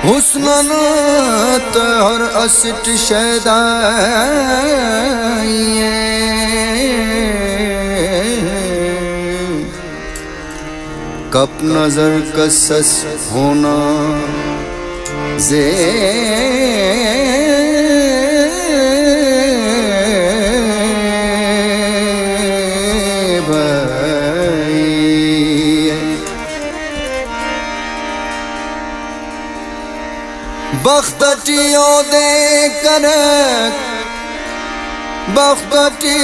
हुस्नात और असिट शैदाइए कप नजर कसस होना जे बख्तटियों दे करक बख्तटी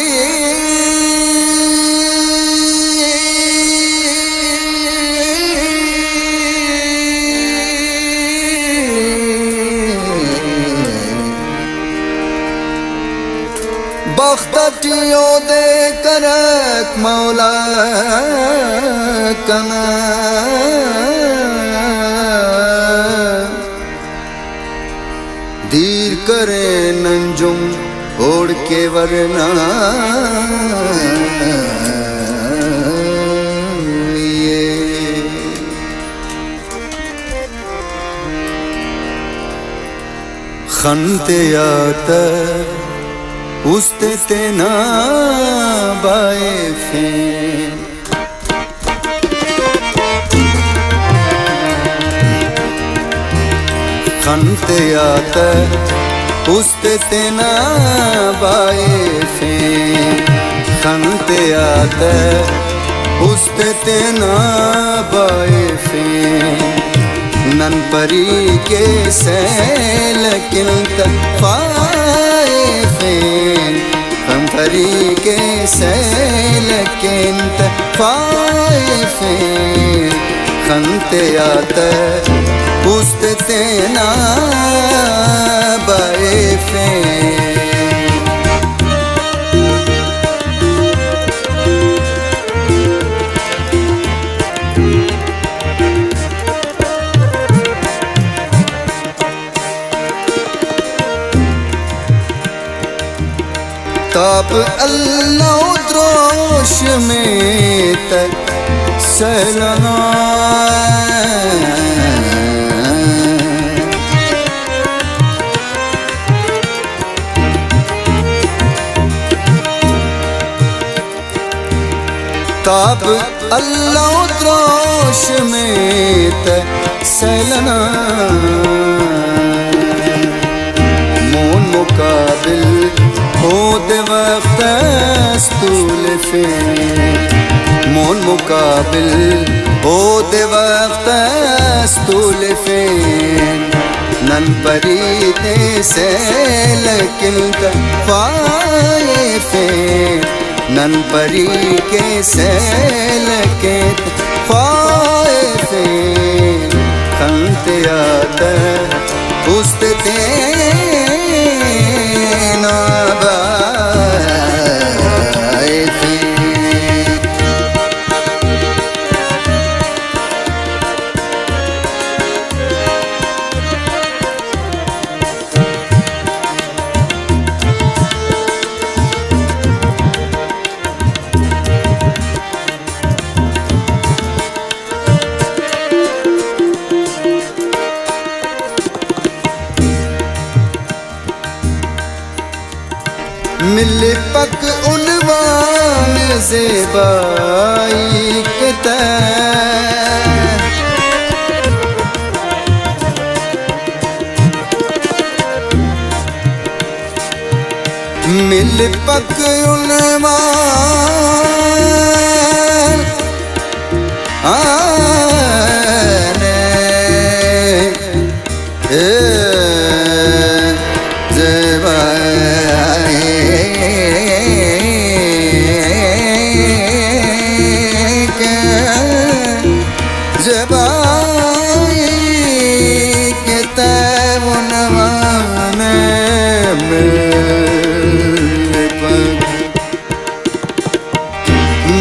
बख्तटियों दे करक मौला कना धीर करे नंजुम ओढ़ के वरना ये खनते आता उस्ते तेना बाए फेन खनते आता उस्ते तेना बाए फे खनते आता उस्ते तेना बाए फे नन परी के सैल किल्त फाए फे नन परी के सैल किल्त फाए फे खनते आता उस्ते तेना बाए फे ताप अल्लाह द्रोश में तक सहलना ताप अल्लाह द्रोश में तसलना मोन मुकाबिल होते वक्त स्तूल फे मोन मुकाबिल होते वक्त स्तूल फे नन परी ते सैल किल्त फाए फे नन परी के सैल के फाए फे खनते आता उस्ते तेना बाए फे मिल पक उनवान ज़ेबाई के मिल पक उनवान आने जबाई के तैवनवाने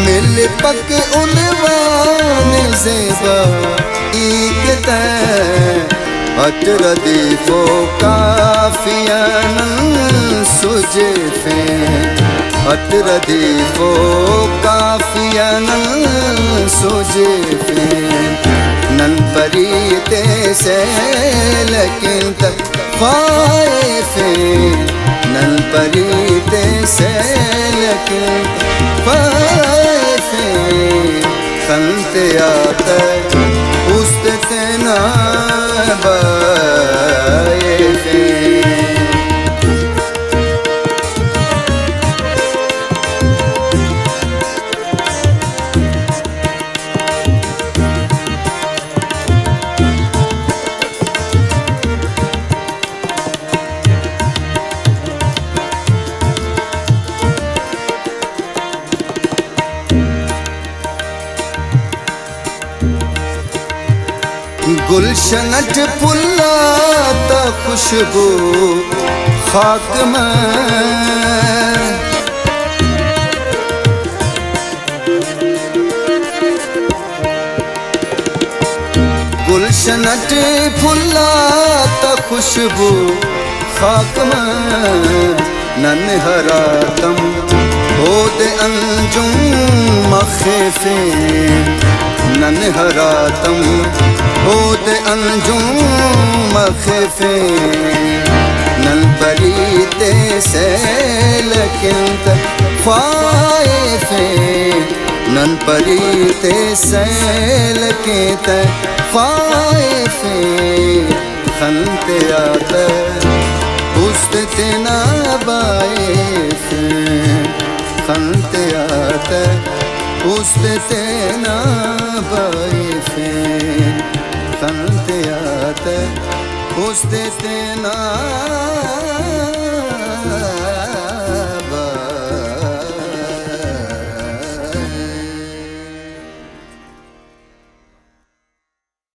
मिल पक उनवाने ज़ेबाई के तै अतरदीफो काफियन सुजे फे अतरदीफो काफियन सुजे फे नन परीते से लेकिन तक ख्वाइफे नन परीते से लेकिन ख्वाइफे खंते आते उस्ते ना बाइफे गुलशनट फुल्लाता खुशबू खाक में गुलशनट फुल्लाता खुशबू खाक में नन हरातम होते अंजुम मखेफे नन हरातम होते अंजुम मखेफे नन परीते से लेकिन ख्वाइफे नन परीते से लेकिन ख्वाइफे खंते आते उस्ते ना बाइफे खंते आते उस्ते ना बाइफे खंते आते उस्ते ना